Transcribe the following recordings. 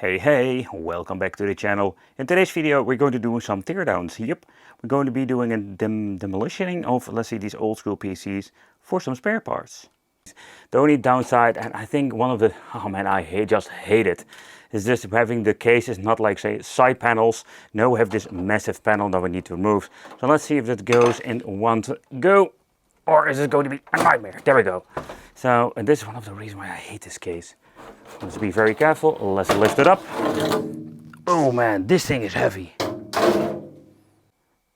Hey, welcome back to the channel. In today's video we're going to do some teardowns. Yep, we're going to be doing a demolitioning of, let's say, these old school PCs for some spare parts. The only downside, and I think one of the, oh man, just hate it, is just having the cases not like, say, side panels. No, we have this massive panel that we need to remove. So let's see if that goes in one go, or is it going to be a nightmare? There we go. So, and this is one of the reasons why I hate this case. Let's be very careful. Let's lift it up. Oh man, this thing is heavy.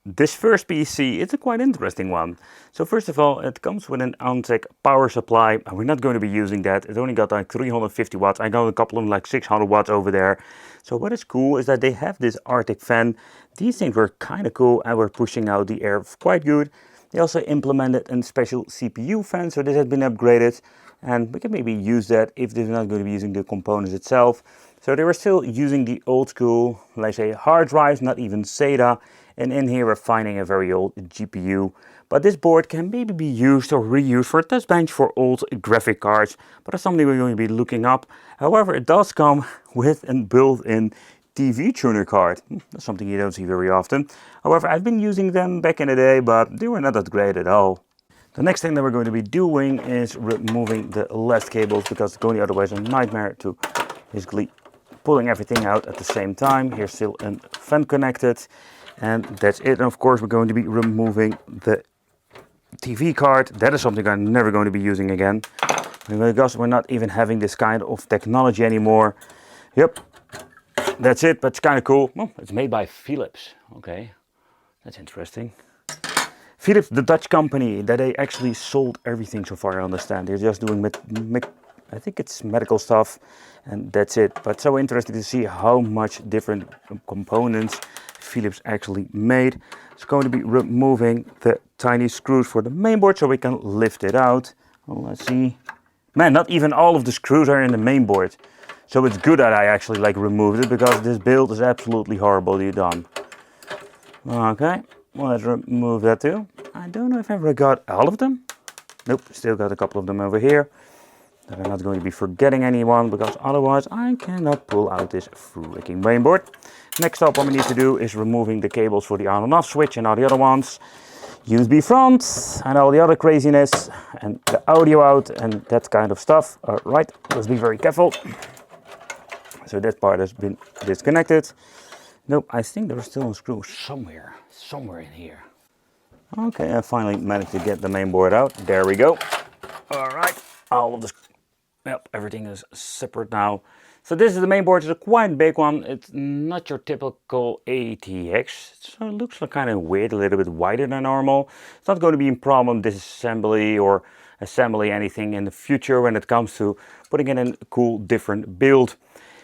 This first PC, it's a quite interesting one. So first of all, it comes with an Antec power supply. We're not going to be using that. It only got like 350 watts. I got a couple of them like 600 watts over there. So what is cool is that they have this Arctic fan. These things were kind of cool and were pushing out the air quite good. They also implemented a special CPU fan, so this has been upgraded. And we can maybe use that if they're not going to be using the components itself. So they were still using the old school, let's say, hard drives, not even SATA. And in here we're finding a very old GPU. But this board can maybe be used or reused for a test bench for old graphic cards. But that's something we're going to be looking up. However, it does come with a built-in TV tuner card. That's something you don't see very often. However, I've been using them back in the day, but they were not that great at all. The next thing that we're going to be doing is removing the last cables, because going the other way is a nightmare to basically pulling everything out at the same time. Here's still a fan connected, and that's it. And of course we're going to be removing the TV card. That is something I'm never going to be using again, because we're not even having this kind of technology anymore. Yep, that's it, but it's kind of cool. Well, it's made by Philips. Okay, that's interesting. Philips, the Dutch company, that they actually sold everything so far, I understand. They're just doing, I think it's medical stuff, and that's it. But so interesting to see how much different components Philips actually made. It's going to be removing the tiny screws for the mainboard so we can lift it out. Well, let's see. Man, not even all of the screws are in the mainboard. So it's good that I actually removed it, because this build is absolutely horribly done. Okay. Well, let's remove that too. I don't know if I ever got all of them. Nope, still got a couple of them over here. That I'm not going to be forgetting anyone, because otherwise I cannot pull out this freaking mainboard. Next up, what we need to do is removing the cables for the on and off switch and all the other ones. USB front and all the other craziness, and the audio out and that kind of stuff. Alright, let's be very careful. So that part has been disconnected. Nope, I think there's still a screw somewhere in here. Okay, I finally managed to get the main board out. There we go. All right, all of this, yep, everything is separate now. So this is the main board. It's a quite big one. It's not your typical ATX. So it looks kind of weird, a little bit wider than normal. It's not going to be a problem disassembly or assembly anything in the future when it comes to putting it in a cool different build.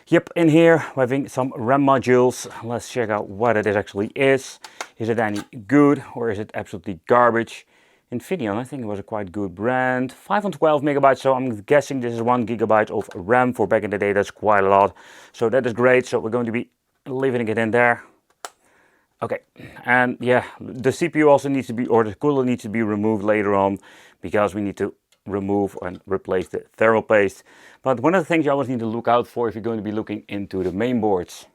Yep, in here we're having some RAM modules. Let's check out what it actually is. Is it any good, or is it absolutely garbage? Infineon, I think it was a quite good brand. 512 megabytes, so I'm guessing this is 1 gigabyte of RAM. For back in the day, that's quite a lot. So that is great, so we're going to be leaving it in there. Okay, and yeah, the CPU also needs to be, or the cooler needs to be removed later on, because we need to remove and replace the thermal paste. But one of the things you always need to look out for if you're going to be looking into the main boards.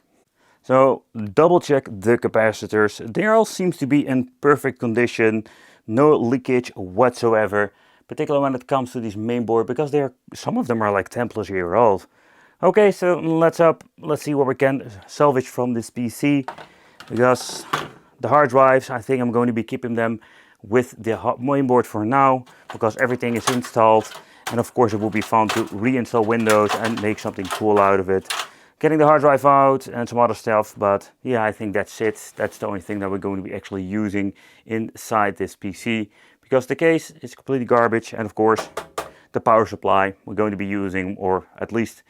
So double check the capacitors. They all seems to be in perfect condition, no leakage whatsoever, particularly when it comes to this main board, because some of them are like 10 plus years old. Okay, so let's see what we can salvage from this PC, because the hard drives, I think I'm going to be keeping them with the mainboard for now, because everything is installed, and of course it will be fun to reinstall Windows and make something cool out of it. Getting the hard drive out and some other stuff, but yeah, I think that's it. That's the only thing that we're going to be actually using inside this PC, because the case is completely garbage, and of course the power supply we're going to be using, or at least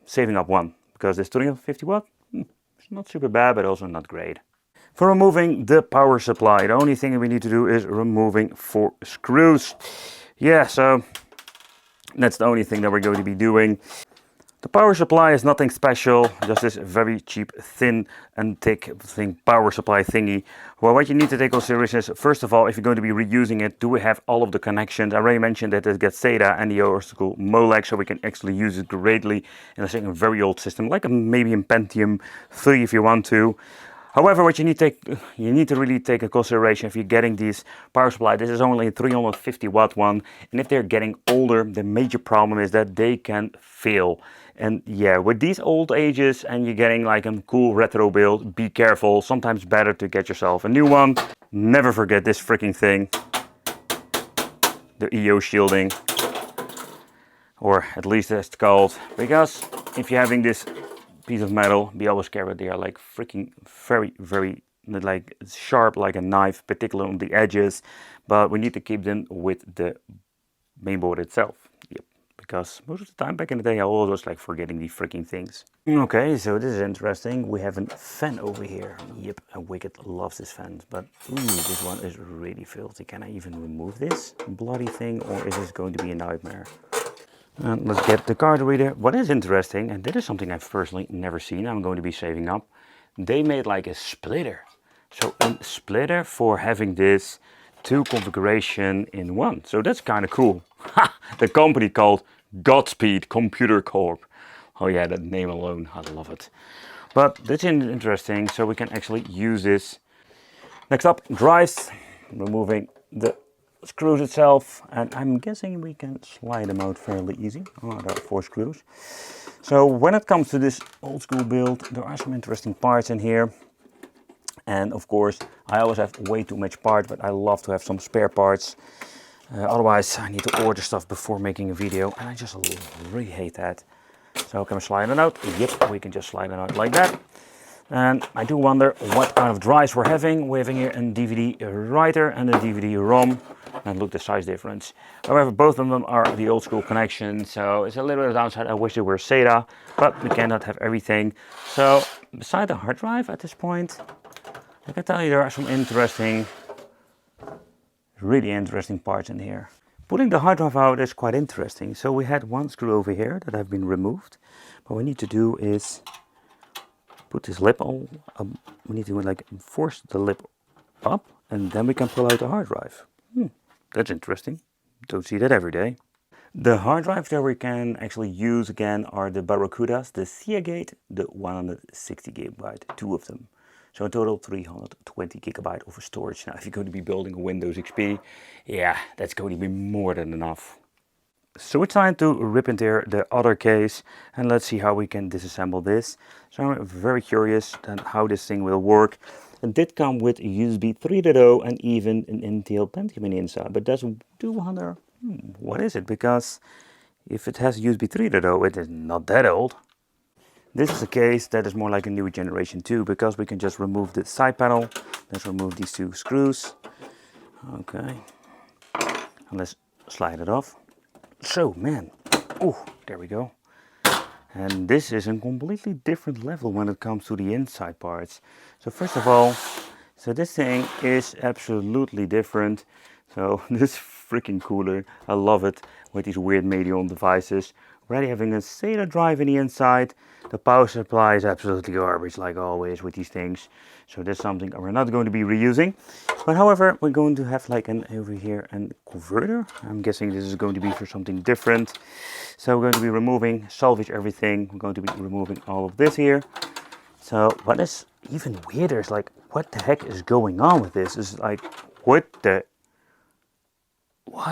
saving up one, because this 350 watt, it's not super bad, but also not great. For removing the power supply, the only thing we need to do is removing 4 screws. Yeah, so that's the only thing that we're going to be doing. The power supply is nothing special, just this very cheap, thin and thick power supply thingy. Well, what you need to take consideration is, first of all, if you're going to be reusing it, do we have all of the connections? I already mentioned that it gets SATA and the old school Molex, so we can actually use it greatly in a very old system, like maybe in Pentium 3 if you want to. However, what you need to really take into consideration if you're getting these power supply, this is only a 350 watt one, and if they're getting older, the major problem is that they can fail. And yeah, with these old ages and you're getting like a cool retro build, be careful. Sometimes better to get yourself a new one. Never forget this freaking thing, the EO shielding, or at least it's called, because if you're having this piece of metal, be always careful. They are like freaking very like sharp like a knife, particularly on the edges, but we need to keep them with the mainboard itself. Yep, because most of the time back in the day I always was like forgetting these freaking things. Okay, so this is interesting. We have a fan over here. Yep, and Wicked loves this fan, but ooh, this one is really filthy. Can I even remove this bloody thing, or is this going to be a nightmare? And let's get the card reader. What is interesting, and this is something I've personally never seen, I'm going to be saving up. They made like a splitter. So a splitter for having this two configuration in one. So that's kind of cool. The company called Godspeed Computer Corp. Oh yeah, that name alone, I love it. But that's interesting, so we can actually use this. Next up, drives. Removing the screws itself, and I'm guessing we can slide them out fairly easy. Oh, there are 4 screws. So when it comes to this old school build, there are some interesting parts in here, and of course I always have way too much parts, but I love to have some spare parts. Otherwise I need to order stuff before making a video, and I just really hate that. So can we slide it out? Yep, we can just slide it out like that. And I do wonder what kind of drives we're having. We're having here a DVD writer and a DVD ROM. And look, the size difference. However, both of them are the old school connection, so it's a little bit of downside. I wish they were SATA, but we cannot have everything. So beside the hard drive at this point, I can tell you there are some really interesting parts in here. Putting the hard drive out is quite interesting. So we had one screw over here that have been removed. What we need to do is put this lip on. We need to like force the lip up, and then we can pull out the hard drive. That's interesting. Don't see that every day. The hard drives that we can actually use again are the Barracudas, the Seagate, the 160 gigabyte, 2 of them. So in total 320 gigabyte of storage. Now if you're going to be building a Windows XP, yeah, that's going to be more than enough. So it's time to rip into the other case, and let's see how we can disassemble this. So I'm very curious on how this thing will work. It did come with USB 3.0 and even an Intel Pentium in the inside, but does do wonder, what is it? Because if it has USB 3.0, it is not that old. This is a case that is more like a new generation too, because we can just remove the side panel. Let's remove these 2 screws. Okay, and let's slide it off. So man, oh, there we go. And this is a completely different level when it comes to the inside parts. So first of all, so this thing is absolutely different. So this is freaking cooler. I love it with these weird Medion devices. Already having a SATA drive in the inside. The power supply is absolutely garbage, like always with these things. So that's something we're not going to be reusing. But however, we're going to have like over here a converter. I'm guessing this is going to be for something different. So we're going to be removing, salvage everything. We're going to be removing all of this here. So what is even weirder is like, what the heck is going on with this? It's like, what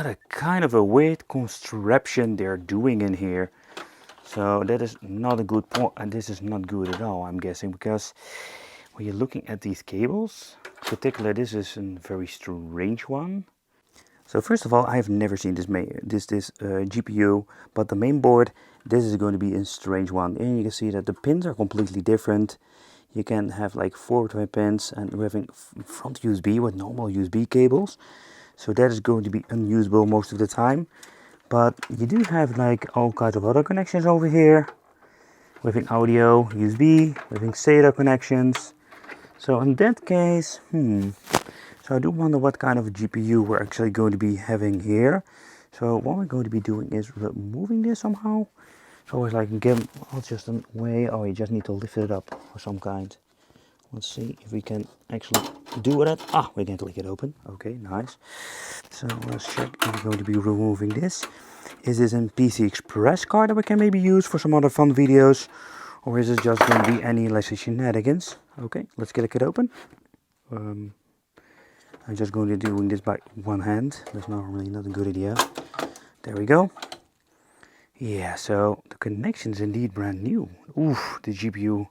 a kind of a weird construction they're doing in here. So that is not a good point, and this is not good at all, I'm guessing, because when you're looking at these cables, particularly this is a very strange one. So first of all, I've never seen this GPU, but the main board, this is going to be a strange one. And you can see that the pins are completely different. You can have like 4 pins, and we're having front USB with normal USB cables. So that is going to be unusable most of the time. But you do have like all kinds of other connections over here. We're having audio, USB, we're having SATA connections. So in that case, so I do wonder what kind of a GPU we're actually going to be having here. So what we're going to be doing is removing this somehow. It's always like give just a way. Oh, you just need to lift it up or some kind. Let's see if we can actually do that. Ah, we can click it open. Okay, nice. So let's check if we're going to be removing this. Is this a PC Express card that we can maybe use for some other fun videos? Or is it just going to be any, let's say, shenanigans? Okay, let's get it open. I'm just going to be doing this by one hand. That's normally not a good idea. There we go. Yeah, so the connection is indeed brand new. Oof, the GPU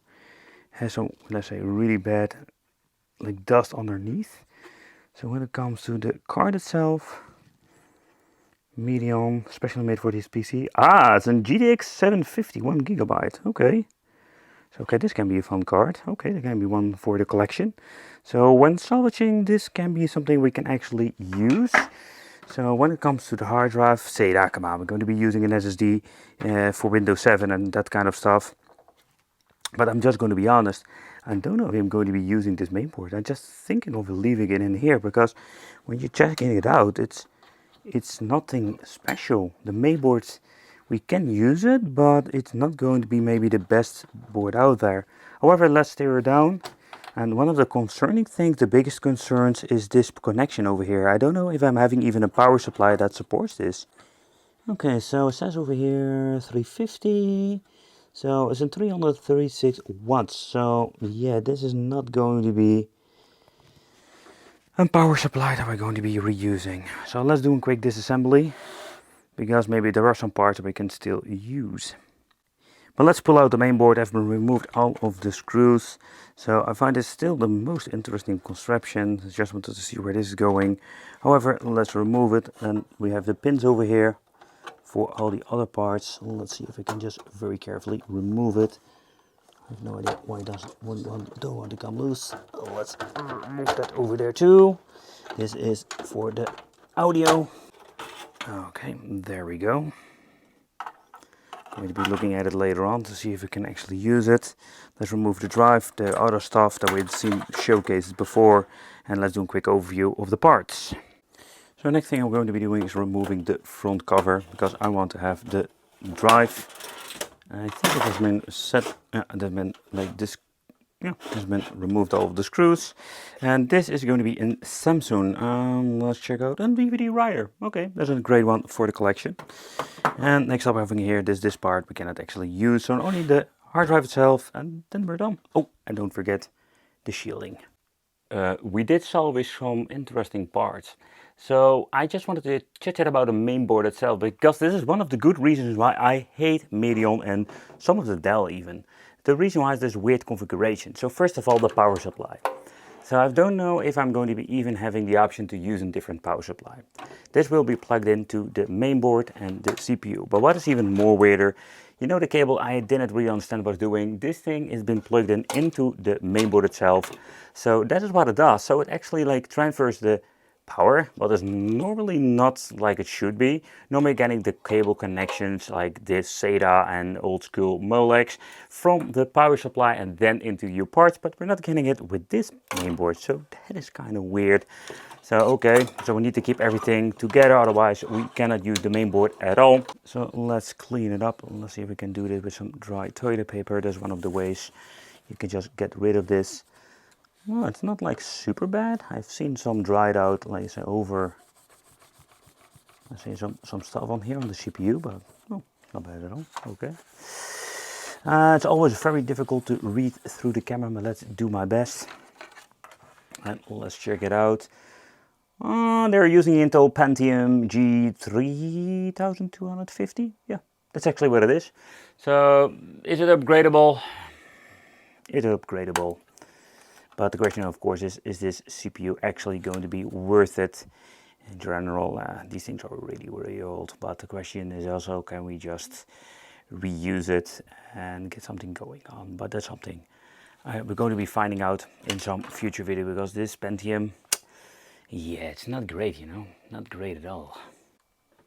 has some, let's say, really bad like dust underneath. So when it comes to the card itself, medium, specially made for this PC. Ah, it's a GTX 750, 1 GB. Okay. So, okay, this can be a fun card. Okay, there can be one for the collection. So when salvaging, this can be something we can actually use. So when it comes to the hard drive, say that, come on, we're going to be using an SSD for Windows 7 and that kind of stuff. But I'm just going to be honest, I don't know if I'm going to be using this mainboard. I'm just thinking of leaving it in here because when you're checking it out, it's nothing special. The mainboard, we can use it, but it's not going to be maybe the best board out there. However, let's tear it down. And one of the concerning things, the biggest concerns, is this connection over here. I don't know if I'm having even a power supply that supports this. Okay, so it says over here 350. So it's in 336 watts. So yeah, this is not going to be a power supply that we're going to be reusing. So let's do a quick disassembly, because maybe there are some parts that we can still use. But let's pull out the mainboard. I've removed all of the screws. So I find this still the most interesting construction. I just wanted to see where this is going. However, let's remove it. And we have the pins over here for all the other parts. Let's see if I can just very carefully remove it. I have no idea why it don't want to come loose. Let's move that over there too. This is for the audio. Okay, there we go. I'm going to be looking at it later on to see if we can actually use it. Let's remove the drive, the other stuff that we've seen showcases before, and let's do a quick overview of the parts. So next thing I'm going to be doing is removing the front cover, because I want to have the drive. I think it has been set, it has been like this. Yeah, has been removed all of the screws, and this is going to be in Samsung. Let's check out a DVD writer. Okay, that's a great one for the collection. And next up, having here this part we cannot actually use, so only the hard drive itself, and then we're done. Oh, and don't forget the shielding. We did salvage some interesting parts. So I just wanted to chit-chat about the mainboard itself, because this is one of the good reasons why I hate Medion and some of the Dell even. The reason why is this weird configuration. So first of all, the power supply. So I don't know if I'm going to be even having the option to use a different power supply. This will be plugged into the mainboard and the CPU. But what is even more weirder, you know, the cable, I didn't really understand what it's doing. This thing has been plugged into the mainboard itself. So that is what it does. So it actually like transfers the power, but it's normally not like it should be. Normally getting the cable connections like this SATA and old school Molex from the power supply and then into your parts, but we're not getting it with this mainboard, so that is kind of weird. So okay, so we need to keep everything together, otherwise we cannot use the mainboard at all. So let's clean it up. Let's see if we can do this with some dry toilet paper. That's one of the ways you can just get rid of this. Well, it's not like super bad. I've seen some dried out, like say over, I see some stuff on here on the CPU, but no, not bad at all. Okay. It's always very difficult to read through the camera, but let's do my best. And let's check it out. They're using Intel Pentium G3250. Yeah, that's actually what it is. So, is it upgradable? It's upgradable. But the question, of course, is this CPU actually going to be worth it? In general, these things are really, really old. But the question is also, can we just reuse it and get something going on? But that's something we're going to be finding out in some future video, because this Pentium, yeah, it's not great, you know, not great at all.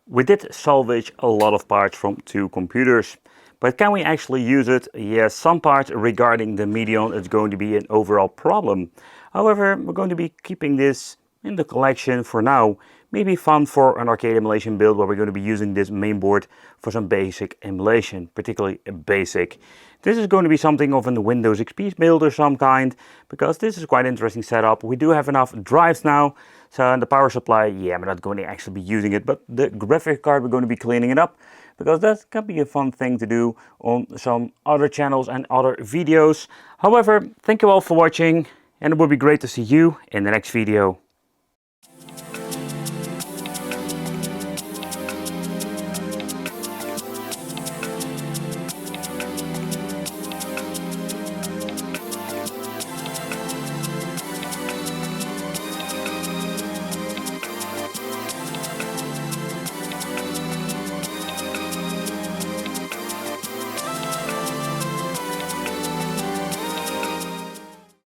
We did salvage a lot of parts from two computers. But can we actually use it? Yes, some parts regarding the Medion is going to be an overall problem. However, we're going to be keeping this in the collection for now, maybe fun for an arcade emulation build where we're going to be using this main board for some basic emulation, particularly basic. This is going to be something of a Windows XP build or some kind, because this is quite an interesting setup. We do have enough drives now, so the power supply, yeah, we're not going to actually be using it, but the graphic card, we're going to be cleaning it up, because that can be a fun thing to do on some other channels and other videos. However, thank you all for watching, and it would be great to see you in the next video.